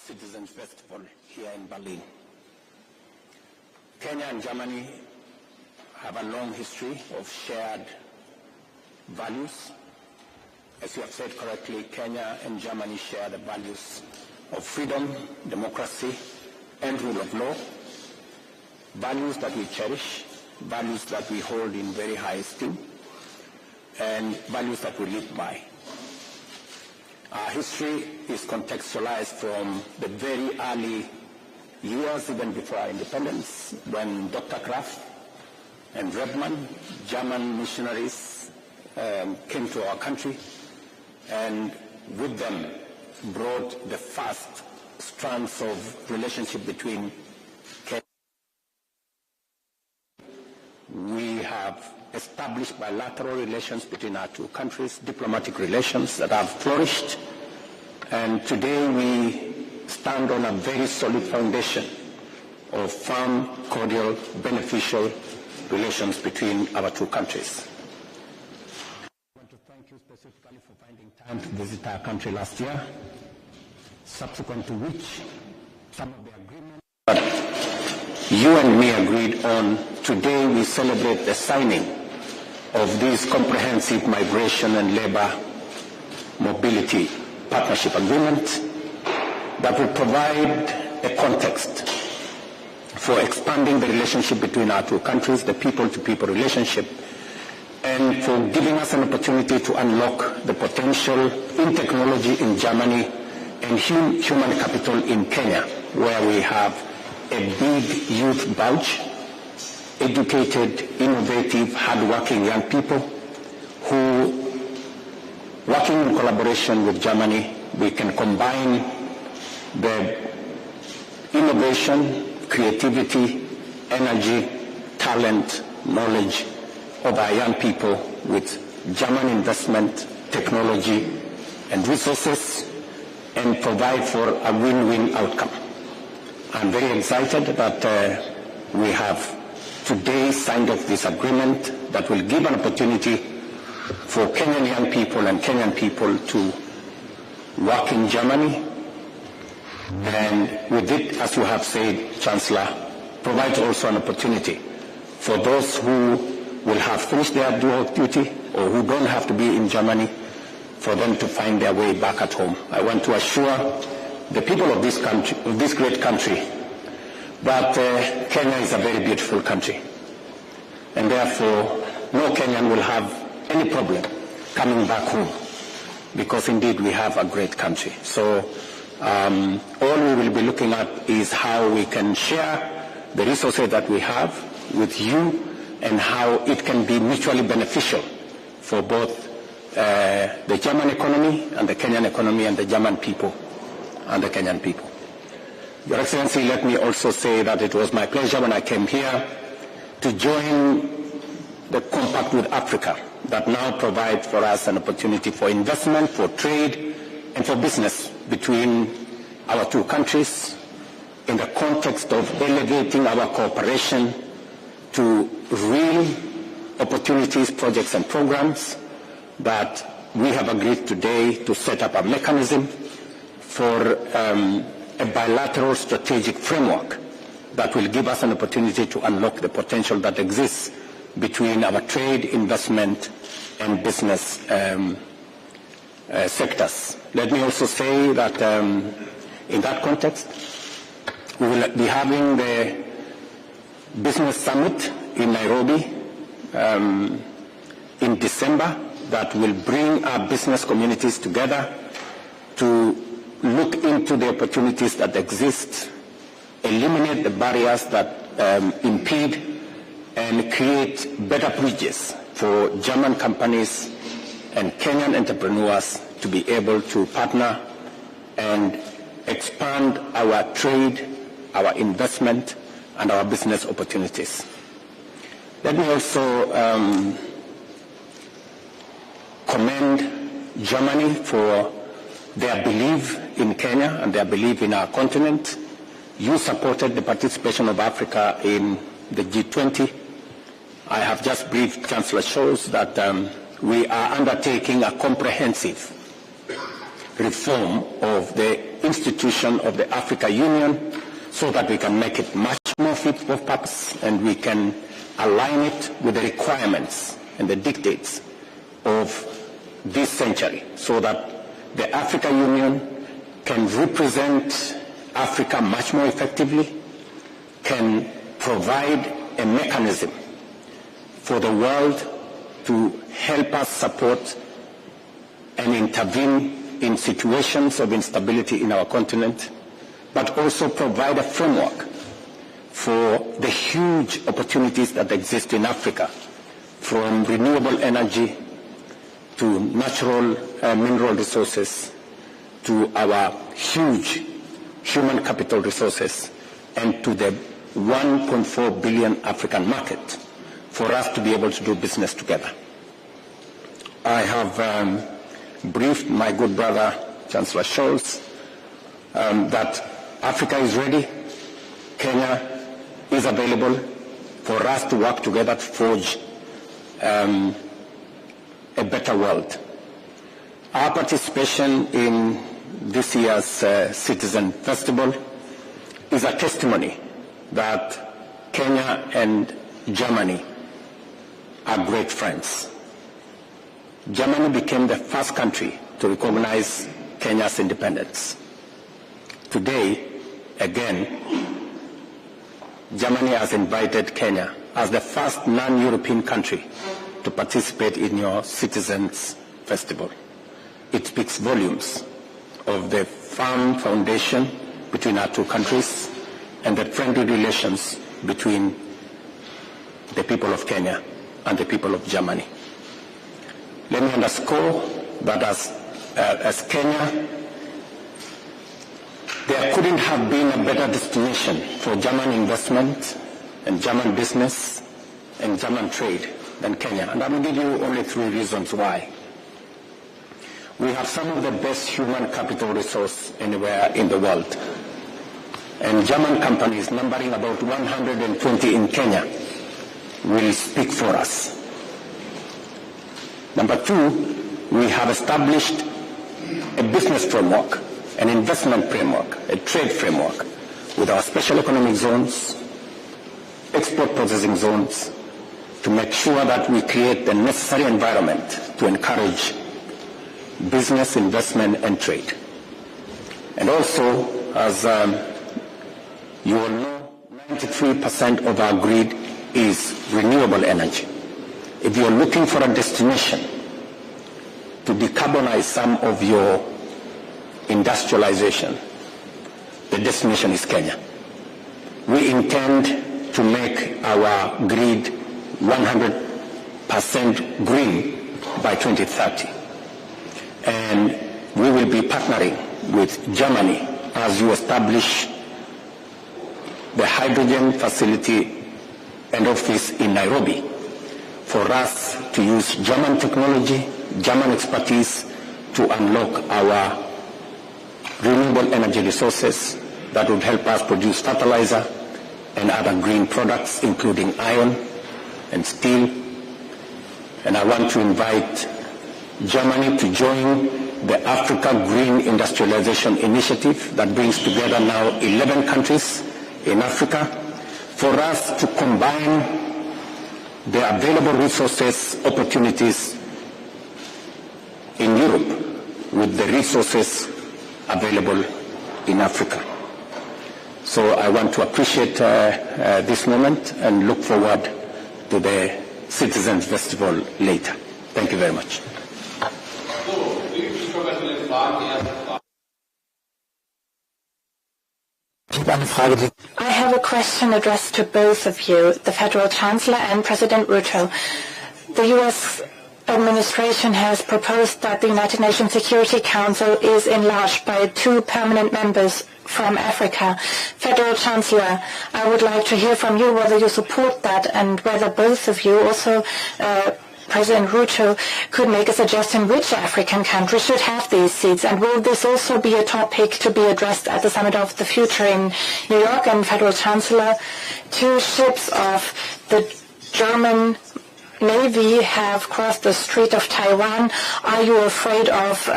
Citizens Festival here in Berlin. Kenya and Germany have a long history of shared values. As you have said correctly, Kenya and Germany share the values of freedom, democracy, and rule of law, values that we cherish, values that we hold in very high esteem, and values that we live by. Our history is contextualized from the very early years, even before our independence, when Dr. Kraft and Redman, German missionaries, came to our country, and with them brought the first strands of relationship between Kenya. We have established bilateral relations between our two countries, diplomatic relations that have flourished, and today we stand on a very solid foundation of firm, cordial, beneficial relations between our two countries. I want to thank you specifically for finding time to visit our country last year, subsequent to which some of the agreements that you and me agreed on, today we celebrate the signing of this comprehensive migration and labor mobility partnership agreement that will provide a context for expanding the relationship between our two countries, the people-to-people relationship, and for giving us an opportunity to unlock the potential in technology in Germany and human capital in Kenya, where we have a big youth bulge, educated, innovative, hardworking young people who, working in collaboration with Germany, we can combine the innovation, creativity, energy, talent, knowledge of our young people with German investment, technology, and resources, and provide for a win-win outcome. I'm very excited that we have today signed off this agreement that will give an opportunity for Kenyan young people and Kenyan people to work in Germany, and with it, as you have said, Chancellor, provides also an opportunity for those who will have finished their duty or who don't have to be in Germany, for them to find their way back at home. I want to assure the people of this country, of this great country, that Kenya is a very beautiful country, and therefore no Kenyan will have any problem coming back home, because indeed we have a great country. So all we will be looking at is how we can share the resources that we have with you, and how it can be mutually beneficial for both the German economy and the Kenyan economy, and the German people and the Kenyan people. Your Excellency, let me also say that it was my pleasure when I came here to join the Compact with Africa that now provides for us an opportunity for investment, for trade, and for business between our two countries in the context of elevating our cooperation to real opportunities, projects, and programs. But we have agreed today to set up a mechanism for a bilateral strategic framework that will give us an opportunity to unlock the potential that exists between our trade, investment, and business sectors. Let me also say that in that context, we will be having the Business Summit in Nairobi in December that will bring our business communities together to look into the opportunities that exist, eliminate the barriers that impede, and create better bridges for German companies and Kenyan entrepreneurs to be able to partner and expand our trade, our investment, and our business opportunities. Let me also commend Germany for their belief in Kenya and their belief in our continent. You supported the participation of Africa in the G20. I have just briefed Chancellor Scholz that we are undertaking a comprehensive reform of the institution of the African Union so that we can make it much more fit for purpose and we can align it with the requirements and the dictates of this century so that the African Union can represent Africa much more effectively, can provide a mechanism for the world to help us support and intervene in situations of instability in our continent, but also provide a framework for the huge opportunities that exist in Africa, from renewable energy to natural mineral resources to our huge human capital resources and to the 1.4 billion African market for us to be able to do business together. I have briefed my good brother, Chancellor Scholz, that Africa is ready, Kenya is available for us to work together to forge a better world. Our participation in this year's Citizen Festival is a testimony that Kenya and Germany are great friends. Germany became the first country to recognize Kenya's independence. Today, again, Germany has invited Kenya as the first non-European country to participate in your Citizens Festival. It speaks volumes of the firm foundation between our two countries and the friendly relations between the people of Kenya and the people of Germany. Let me underscore that as Kenya, there couldn't have been a better destination for German investment and German business and German trade than Kenya. And I will give you only 3 reasons why. We have some of the best human capital resource anywhere in the world. And German companies numbering about 120 in Kenya will speak for us. Number 2, we have established a business framework, an investment framework, a trade framework with our special economic zones, export processing zones, to make sure that we create the necessary environment to encourage business, investment, and trade. And also, as you all know, 93% of our grid is renewable energy. If you're looking for a destination to decarbonize some of your industrialization, the destination is Kenya. We intend to make our grid 100% green by 2030. And we will be partnering with Germany as you establish the hydrogen facility and office in Nairobi for us to use German technology, German expertise to unlock our renewable energy resources that would help us produce fertilizer and other green products, including iron and steel. And I want to invite Germany to join the Africa Green Industrialization Initiative that brings together now 11 countries in Africa for us to combine the available resources, opportunities in Europe with the resources available in Africa. So I want to appreciate this moment and look forward to the Citizens Festival later. Thank you very much. I have a question addressed to both of you, the Federal Chancellor and President Ruto. The U.S. administration has proposed that the United Nations Security Council is enlarged by 2 permanent members from Africa. Federal Chancellor, I would like to hear from you whether you support that and whether both of you, also President Ruto, could make a suggestion which African country should have these seats. And will this also be a topic to be addressed at the Summit of the Future in New York? And Federal Chancellor, 2 ships of the German Navy have crossed the Strait of Taiwan. Are you afraid of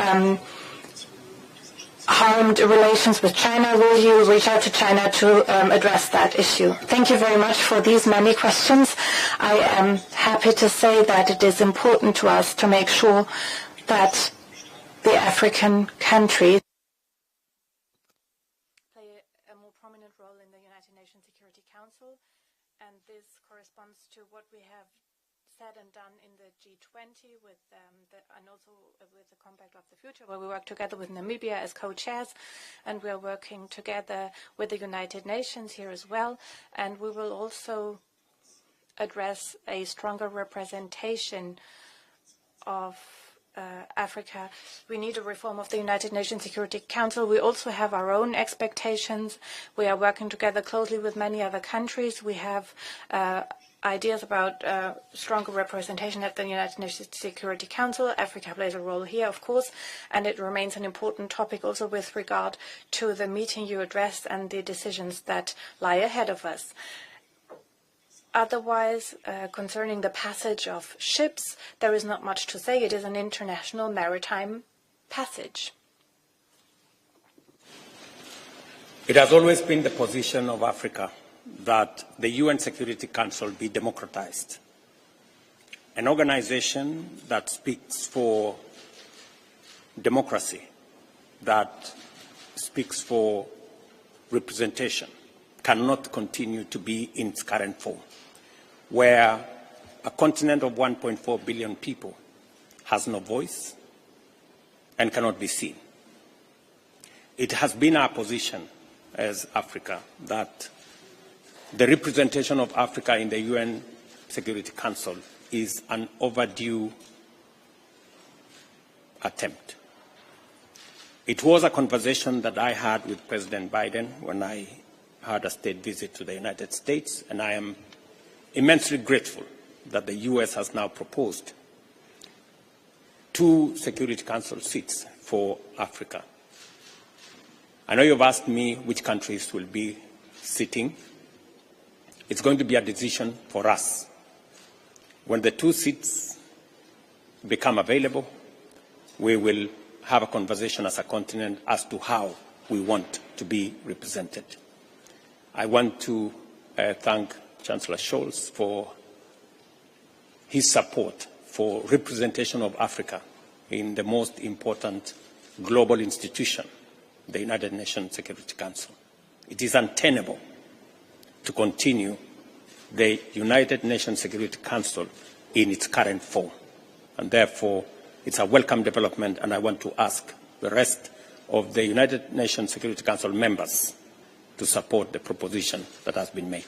harmed relations with China. Will you reach out to China to address that issue? Thank you very much for these many questions. I am happy to say that it is important to us to make sure that the African countries play a more prominent role in the United Nations Security Council, and this corresponds to what we have said and done in the G20 and also with the Compact of the Future, where we work together with Namibia as co-chairs, and we are working together with the United Nations here as well, and we will also address a stronger representation of Africa. We need a reform of the United Nations Security Council. We also have our own expectations. We are working together closely with many other countries. We have ideas about stronger representation at the United Nations Security Council. Africa plays a role here, of course, and it remains an important topic also with regard to the meeting you addressed and the decisions that lie ahead of us. Otherwise, concerning the passage of ships, there is not much to say. It is an international maritime passage. It has always been the position of Africa that the UN Security Council be democratized, an organization that speaks for democracy, that speaks for representation, cannot continue to be in its current form, where a continent of 1.4 billion people has no voice and cannot be seen. It has been our position as Africa that the representation of Africa in the UN Security Council is an overdue attempt. It was a conversation that I had with President Biden when I had a state visit to the United States, and I am immensely grateful that the US has now proposed 2 Security Council seats for Africa. I know you've asked me which countries will be sitting. It's going to be a decision for us. When the 2 seats become available, we will have a conversation as a continent as to how we want to be represented. I want to thank Chancellor Scholz for his support for representation of Africa in the most important global institution, the United Nations Security Council. It is untenable to continue the United Nations Security Council in its current form. And therefore, it's a welcome development, and I want to ask the rest of the United Nations Security Council members to support the proposition that has been made.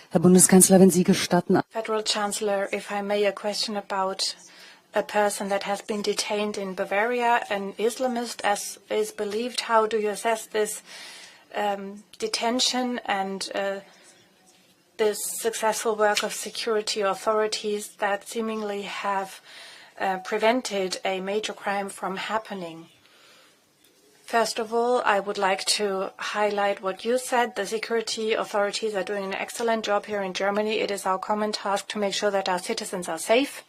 Herr Bundeskanzler, wenn Sie gestatten. Federal Chancellor, if I may, a question about a person that has been detained in Bavaria, an Islamist, as is believed. How do you assess this detention and this successful work of security authorities that seemingly have prevented a major crime from happening? First of all, I would like to highlight what you said. The security authorities are doing an excellent job here in Germany. It is our common task to make sure that our citizens are safe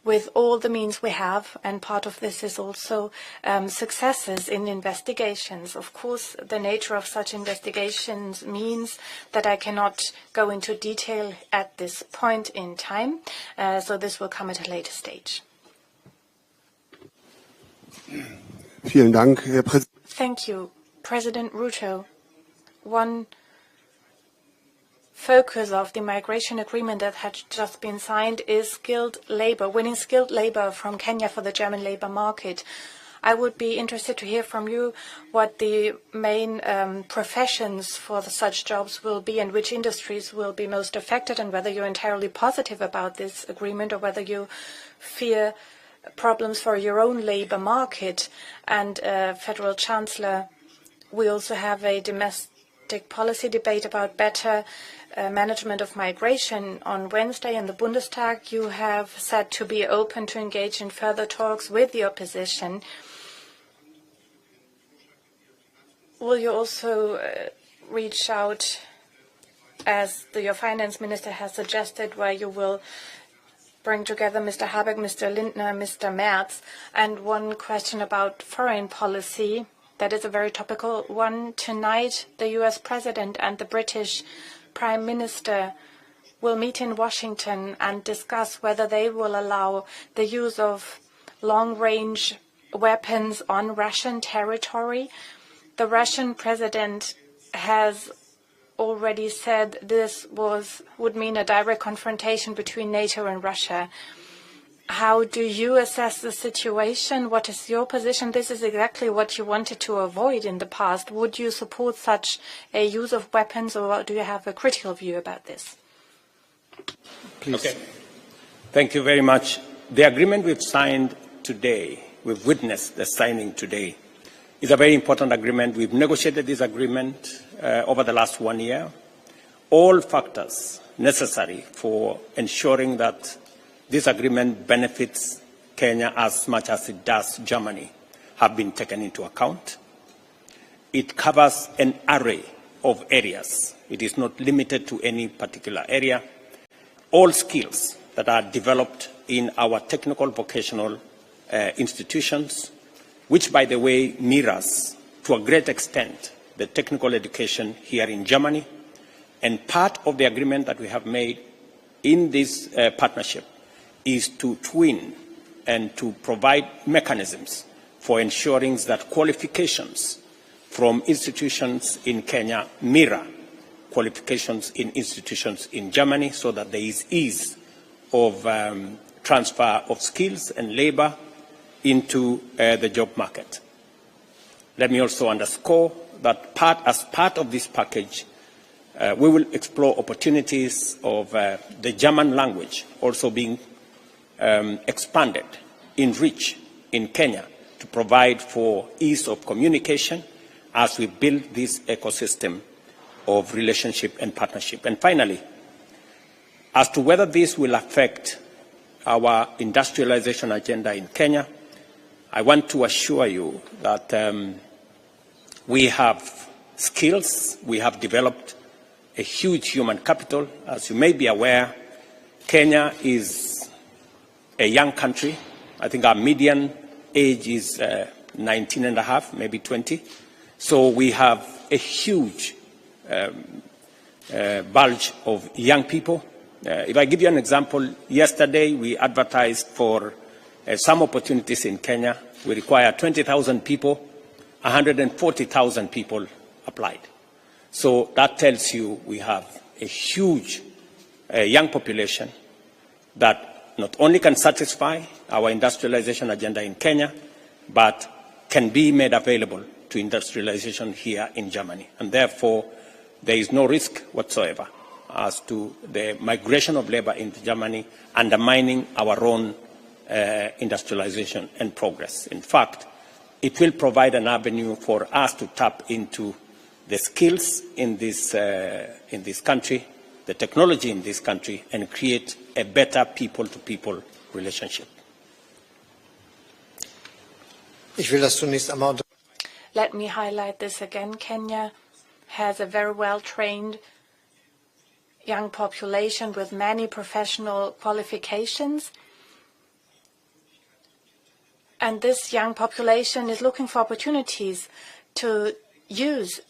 with all the means we have, and part of this is also successes in investigations. Of course, the nature of such investigations means that I cannot go into detail at this point in time, so this will come at a later stage. Vielen Dank, Herr Präsident. Thank you, President Ruto. One focus of the migration agreement that had just been signed is skilled labor, winning skilled labor from Kenya for the German labor market. I would be interested to hear from you what the main professions for such jobs will be and which industries will be most affected, and whether you're entirely positive about this agreement or whether you fear problems for your own labor market. And Federal Chancellor, we also have a domestic policy debate about better management of migration. On Wednesday in the Bundestag, you have said to be open to engage in further talks with the opposition. Will you also reach out, as your finance minister has suggested, where you will bring together Mr. Habeck, Mr. Lindner, Mr. Merz, and one question about foreign policy. That is a very topical one. Tonight, the US President and the British Prime Minister will meet in Washington and discuss whether they will allow the use of long-range weapons on Russian territory. The Russian president has already said this would mean a direct confrontation between NATO and Russia. How do you assess the situation? What is your position? This is exactly what you wanted to avoid in the past. Would you support such a use of weapons, or do you have a critical view about this? Please. Okay. Thank you very much. The agreement we've signed today, we've witnessed the signing today, is a very important agreement. We've negotiated this agreement over the last 1 year. All factors necessary for ensuring that this agreement benefits Kenya as much as it does Germany have been taken into account. It covers an array of areas. It is not limited to any particular area. All skills that are developed in our technical vocational institutions, which, by the way, mirrors to a great extent the technical education here in Germany. And part of the agreement that we have made in this partnership is to twin and to provide mechanisms for ensuring that qualifications from institutions in Kenya mirror qualifications in institutions in Germany, so that there is ease of transfer of skills and labor into the job market. Let me also underscore that as part of this package, we will explore opportunities of the German language also being expanded in reach in Kenya to provide for ease of communication as we build this ecosystem of relationship and partnership. And finally, as to whether this will affect our industrialization agenda in Kenya, I want to assure you that we have skills, we have developed a huge human capital. As you may be aware, Kenya is a young country. I think our median age is 19 and a half, maybe 20. So we have a huge bulge of young people. If I give you an example, yesterday we advertised for some opportunities in Kenya. We require 20,000 people, 140,000 people applied. So that tells you we have a huge young population that not only can satisfy our industrialization agenda in Kenya, but can be made available to industrialization here in Germany. And therefore, there is no risk whatsoever as to the migration of labor into Germany undermining our own industrialization and progress. In fact, it will provide an avenue for us to tap into the skills in this country, the technology in this country, and create a better people-to-people relationship. Let me highlight this again. Kenya has a very well-trained young population with many professional qualifications. And this young population is looking for opportunities to use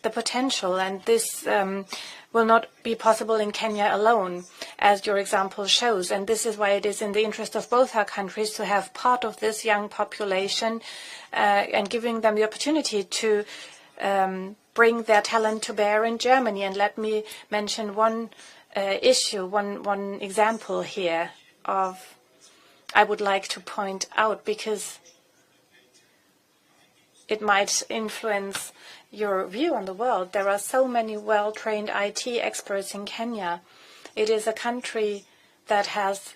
the potential, and this will not be possible in Kenya alone, as your example shows. And this is why it is in the interest of both our countries to have part of this young population and giving them the opportunity to bring their talent to bear in Germany. And let me mention one issue, one example here of I would like to point out, because it might influence your view on the world. There are so many well-trained IT experts in Kenya. It is a country that has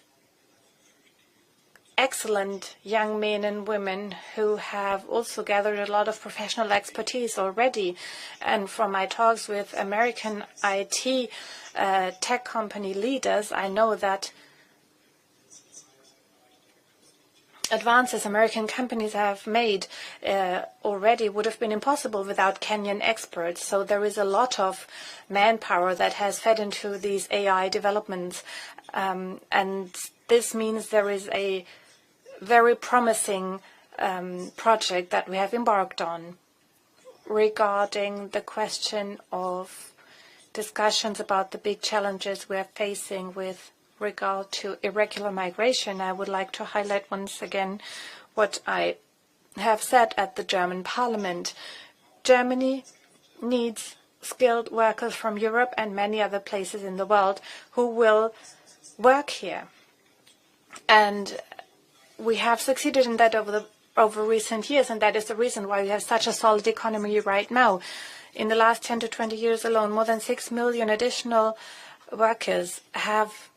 excellent young men and women who have also gathered a lot of professional expertise already. And from my talks with American IT tech company leaders, I know that advances American companies have made already would have been impossible without Kenyan experts. So there is a lot of manpower that has fed into these AI developments. And this means there is a very promising project that we have embarked on regarding the question of discussions about the big challenges we are facing with regard to irregular migration. I would like to highlight once again what I have said at the German Parliament. Germany needs skilled workers from Europe and many other places in the world who will work here. And we have succeeded in that over recent years, and that is the reason why we have such a solid economy right now. In the last 10 to 20 years alone, more than 6 million additional workers have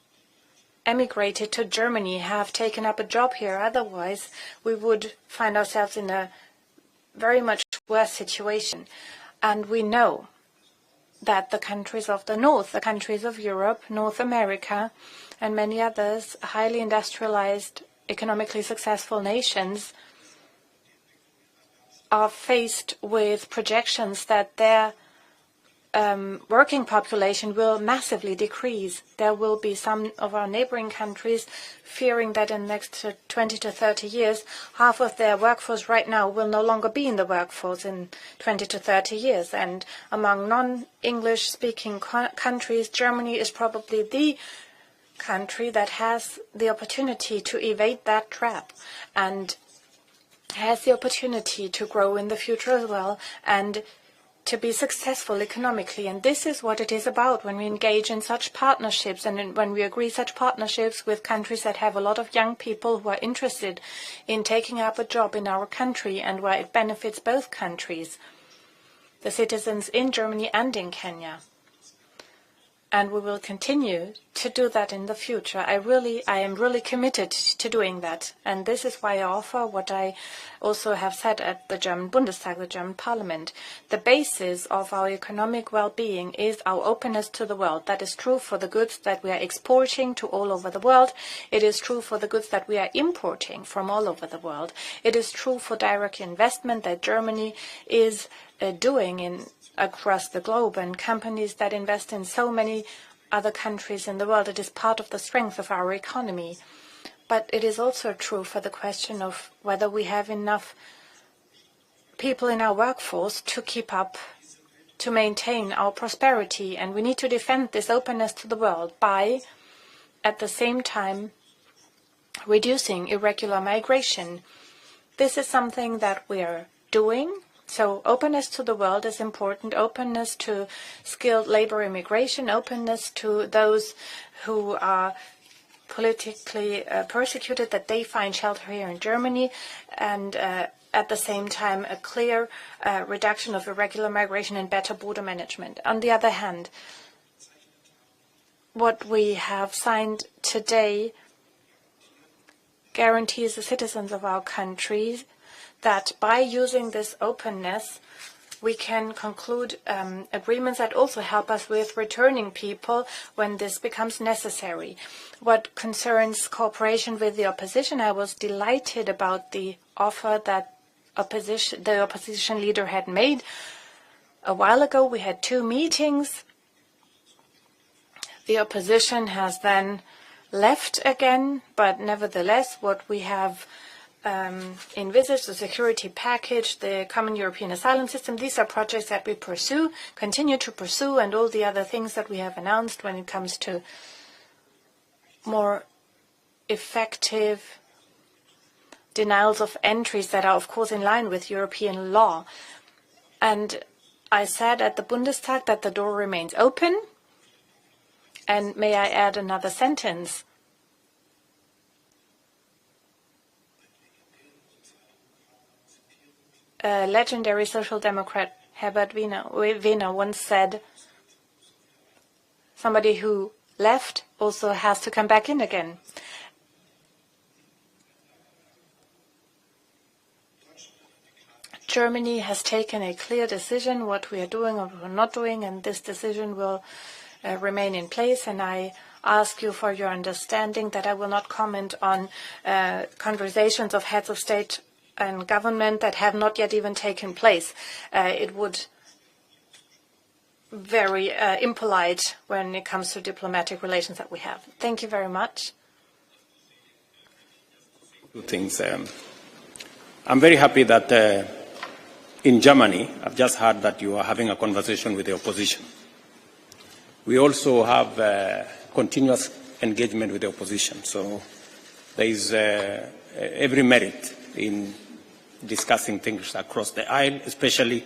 emigrated to Germany, have taken up a job here. Otherwise, we would find ourselves in a very much worse situation. And we know that the countries of the North, the countries of Europe, North America, and many others, highly industrialized, economically successful nations, are faced with projections that their working population will massively decrease. There will be some of our neighboring countries fearing that in the next 20 to 30 years, half of their workforce right now will no longer be in the workforce in 20 to 30 years. And among non-English speaking countries, Germany is probably the country that has the opportunity to evade that trap and has the opportunity to grow in the future as well and to be successful economically. And this is what it is about when we engage in such partnerships and when we agree such partnerships with countries that have a lot of young people who are interested in taking up a job in our country and where it benefits both countries, the citizens in Germany and in Kenya. And we will continue to do that in the future. I am really committed to doing that. And this is why I offer what I also have said at the German Bundestag, the German Parliament. The basis of our economic well-being is our openness to the world. That is true for the goods that we are exporting to all over the world. It is true for the goods that we are importing from all over the world. It is true for direct investment that Germany is doing across the globe, and companies that invest in so many other countries in the world. It is part of the strength of our economy. But it is also true for the question of whether we have enough people in our workforce to keep up, to maintain our prosperity. And we need to defend this openness to the world by, at the same time, reducing irregular migration. This is something that we are doing. So openness to the world is important, openness to skilled labor immigration, openness to those who are politically persecuted, that they find shelter here in Germany, and at the same time a clear reduction of irregular migration and better border management. On the other hand, what we have signed today guarantees the citizens of our countries that by using this openness, we can conclude agreements that also help us with returning people when this becomes necessary. What concerns cooperation with the opposition, I was delighted about the offer that the opposition leader had made. A while ago, we had 2 meetings. The opposition has then left again, but nevertheless, what we have envisaged, the security package, the common European asylum system, these are projects that we pursue, continue to pursue, and all the other things that we have announced when it comes to more effective denials of entries that are, of course, in line with European law. And I said at the Bundestag that the door remains open. And may I add another sentence? Legendary Social Democrat Herbert Wehner once said, somebody who left also has to come back in again. Germany has taken a clear decision what we are doing or what we're not doing, and this decision will remain in place. And I ask you for your understanding that I will not comment on conversations of heads of state and government that have not yet even taken place. It would very impolite when it comes to diplomatic relations that we have. Thank you very much. Two things. I'm very happy that in Germany, I've just heard that you are having a conversation with the opposition. We also have continuous engagement with the opposition. So there is every merit in discussing things across the aisle, especially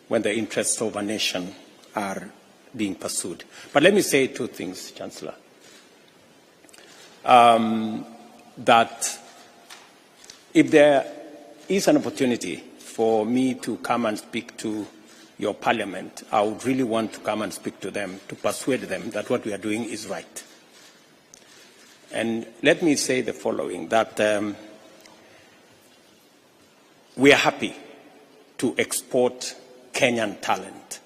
when the interests of a nation are being pursued. But let me say two things, Chancellor. That if there is an opportunity for me to come and speak to your parliament, I would really want to come and speak to them, to persuade them that what we are doing is right. And let me say the following, that we are happy to export Kenyan talent,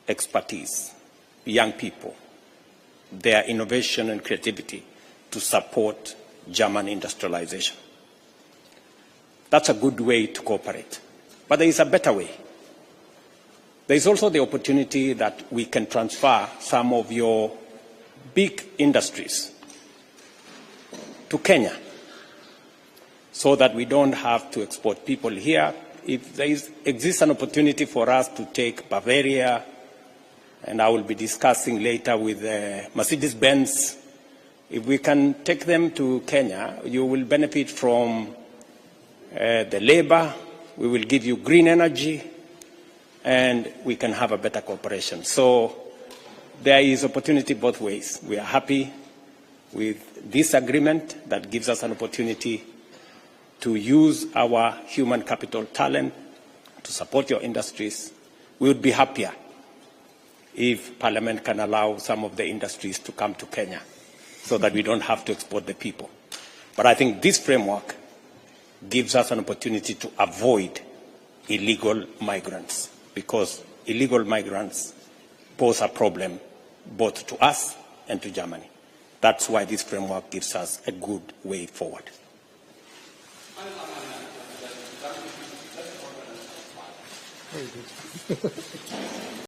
expertise, young people, their innovation and creativity to support German industrialization. That's a good way to cooperate. But there is a better way. There is also the opportunity that we can transfer some of your big industries to Kenya so that we don't have to export people here. If there exists an opportunity for us to take Bavaria, and I will be discussing later with Mercedes-Benz, if we can take them to Kenya, you will benefit from the labor, we will give you green energy, and we can have a better cooperation. So there is opportunity both ways. We are happy with this agreement that gives us an opportunity to use our human capital talent to support your industries. We would be happier if Parliament can allow some of the industries to come to Kenya so that we don't have to export the people. But I think this framework gives us an opportunity to avoid illegal migrants, because illegal migrants pose a problem both to us and to Germany. That's why this framework gives us a good way forward.